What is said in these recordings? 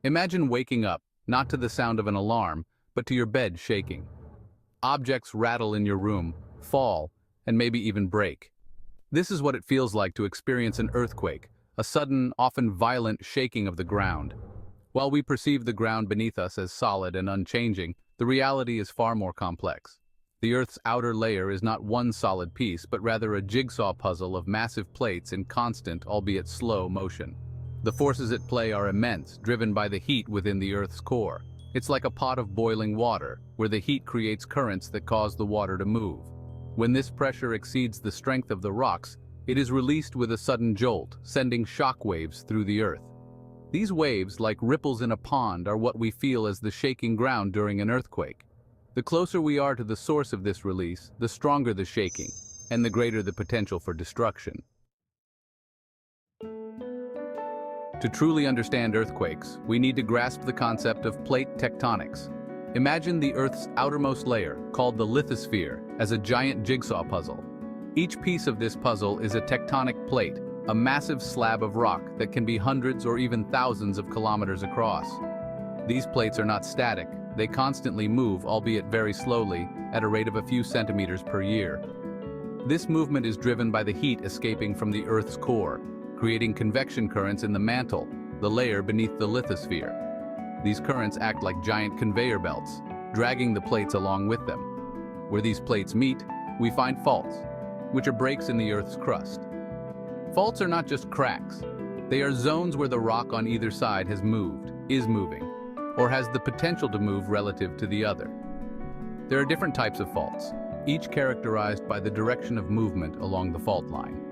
Imagine waking up, not to the sound of an alarm, but to your bed shaking. Objects rattle in your room, fall, and maybe even break. This is what it feels like to experience an earthquake, a sudden, often violent shaking of the ground. While we perceive the ground beneath us as solid and unchanging, the reality is far more complex. The Earth's outer layer is not one solid piece, but rather a jigsaw puzzle of massive plates in constant, albeit slow, motion. The forces at play are immense, driven by the heat within the Earth's core. It's like a pot of boiling water, where the heat creates currents that cause the water to move. When this pressure exceeds the strength of the rocks, it is released with a sudden jolt, sending shock waves through the Earth. These waves, like ripples in a pond, are what we feel as the shaking ground during an earthquake. The closer we are to the source of this release, the stronger the shaking, and the greater the potential for destruction. To truly understand earthquakes, we need to grasp the concept of plate tectonics. Imagine the Earth's outermost layer, called the lithosphere, as a giant jigsaw puzzle. Each piece of this puzzle is a tectonic plate, a massive slab of rock that can be hundreds or even thousands of kilometers across. These plates are not static, they constantly move, albeit very slowly, at a rate of a few centimeters per year. This movement is driven by the heat escaping from the Earth's core, creating convection currents in the mantle, the layer beneath the lithosphere. These currents act like giant conveyor belts, dragging the plates along with them. Where these plates meet, we find faults, which are breaks in the Earth's crust. Faults are not just cracks. They are zones where the rock on either side has moved, is moving, or has the potential to move relative to the other. There are different types of faults, each characterized by the direction of movement along the fault line.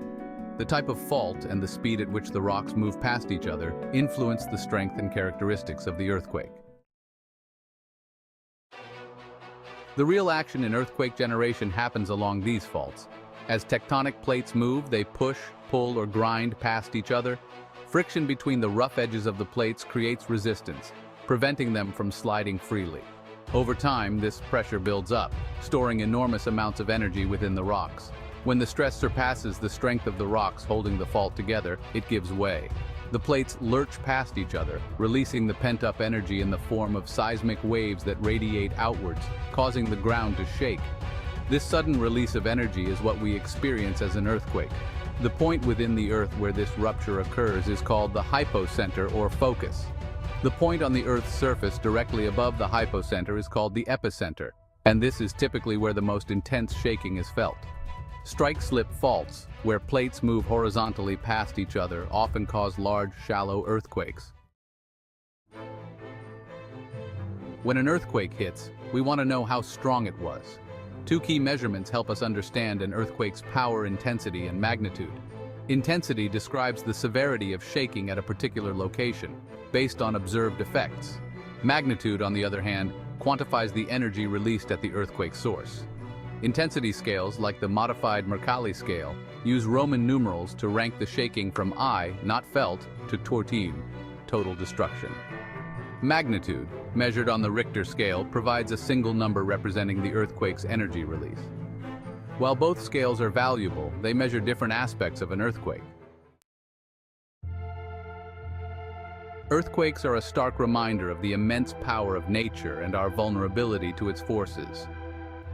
The type of fault and the speed at which the rocks move past each other influence the strength and characteristics of the earthquake. The real action in earthquake generation happens along these faults. As tectonic plates move, they push, pull, or grind past each other. Friction between the rough edges of the plates creates resistance, preventing them from sliding freely. Over time, this pressure builds up, storing enormous amounts of energy within the rocks. When the stress surpasses the strength of the rocks holding the fault together, it gives way. The plates lurch past each other, releasing the pent-up energy in the form of seismic waves that radiate outwards, causing the ground to shake. This sudden release of energy is what we experience as an earthquake. The point within the Earth where this rupture occurs is called the hypocenter or focus. The point on the Earth's surface directly above the hypocenter is called the epicenter, and this is typically where the most intense shaking is felt. Strike-slip faults, where plates move horizontally past each other, often cause large, shallow earthquakes. When an earthquake hits, we want to know how strong it was. Two key measurements help us understand an earthquake's power, intensity, and magnitude. Intensity describes the severity of shaking at a particular location, based on observed effects. Magnitude, on the other hand, quantifies the energy released at the earthquake source. Intensity scales, like the modified Mercalli scale, use Roman numerals to rank the shaking from I, not felt, to tortime, total destruction. Magnitude, measured on the Richter scale, provides a single number representing the earthquake's energy release. While both scales are valuable, they measure different aspects of an earthquake. Earthquakes are a stark reminder of the immense power of nature and our vulnerability to its forces.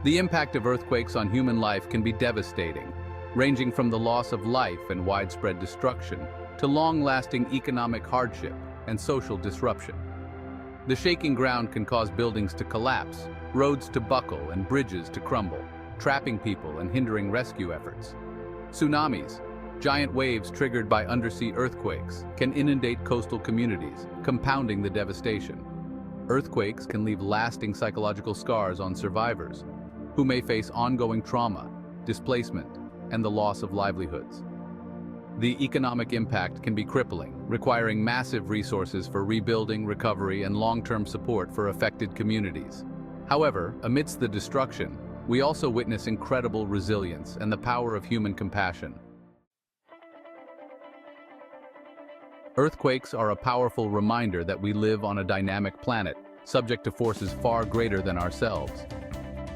The impact of earthquakes on human life can be devastating, ranging from the loss of life and widespread destruction to long-lasting economic hardship and social disruption. The shaking ground can cause buildings to collapse, roads to buckle, and bridges to crumble, trapping people and hindering rescue efforts. Tsunamis, giant waves triggered by undersea earthquakes, can inundate coastal communities, compounding the devastation. Earthquakes can leave lasting psychological scars on survivors, who may face ongoing trauma, displacement, and the loss of livelihoods. The economic impact can be crippling, requiring massive resources for rebuilding, recovery, and long-term support for affected communities. However, amidst the destruction, we also witness incredible resilience and the power of human compassion. Earthquakes are a powerful reminder that we live on a dynamic planet, subject to forces far greater than ourselves.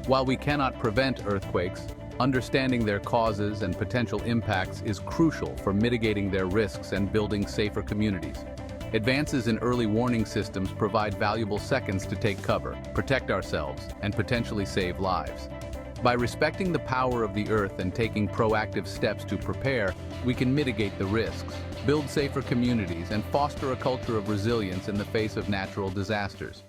While we cannot prevent earthquakes, understanding their causes and potential impacts is crucial for mitigating their risks and building safer communities. Advances in early warning systems provide valuable seconds to take cover, protect ourselves, and potentially save lives. By respecting the power of the Earth and taking proactive steps to prepare, we can mitigate the risks, build safer communities, and foster a culture of resilience in the face of natural disasters.